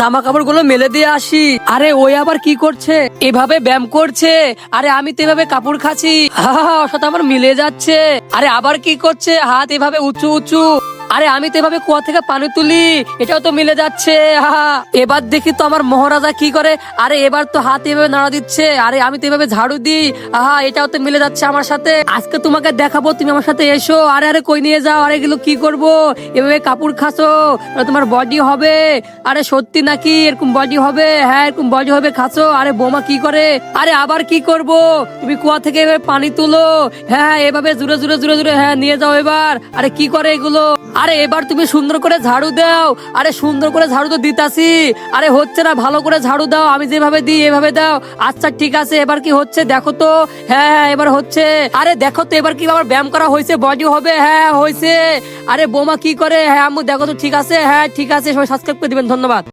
জামা কাপড় গুলো মেলে দিয়ে আসি। আরে ওই আবার কি করছে, এভাবে ব্যায়াম করছে। আরে আমি তো এভাবে কাপড় খাচ্ছি, ওর সাথে আমার মিলে যাচ্ছে। আরে আবার কি করছে, হাত এভাবে উঁচু উঁচু। আরে আমি তো এভাবে কুয়া থেকে পানি তুলি, এটাও তো মিলে যাচ্ছে। এবার দেখি তো আমার মহারাজা কি করে। আরে এবার তো হাত এভাবে নাড়া দিচ্ছে। আরে আমি তো এভাবে ঝাড়ু দিই, এটাও তো মিলে যাচ্ছে আমার সাথে। আজকে তোমাকে দেখাবো, তুমি আমার সাথে এসো। আরে আরে কই নিয়ে যাও, আরে এগুলো কি করবো, এভাবে কাপড় খাসো তোমার বডি হবে। আরে সত্যি নাকি এরকম বডি হবে? হ্যাঁ এরকম বডি হবে, খাসো। আরে বোমা কি করে, আরে আবার কি করব, তুমি কুয়া থেকে এভাবে পানি তুলো। হ্যাঁ এভাবে জুড়ে জুড়ে জুড়ে জুড়ে, হ্যাঁ নিয়ে যাও এবার। আরে কি করে এগুলো, আরে এবার তুমি সুন্দর করে ঝাড়ু দাও। আরে সুন্দর করে ঝাড়ু তো দিতাছি, আরে হচ্ছে না, ভালো করে ঝাড়ু দাও, আমি যেভাবে দিই এভাবে দাও। আচ্ছা ঠিক আছে, এবার কি হচ্ছে দেখো তো। হ্যাঁ হ্যাঁ এবার হচ্ছে। আরে দেখো তো এবার কি আমার ব্যায়াম করা হয়েছে, বডি হবে, হ্যাঁ হয়েছে। আরে বোমা কি করে, হ্যাঁ আম্মু দেখো তো, ঠিক আছে, হ্যাঁ ঠিক আছে। সবাই সাবস্ক্রাইব করে দিবেন, ধন্যবাদ।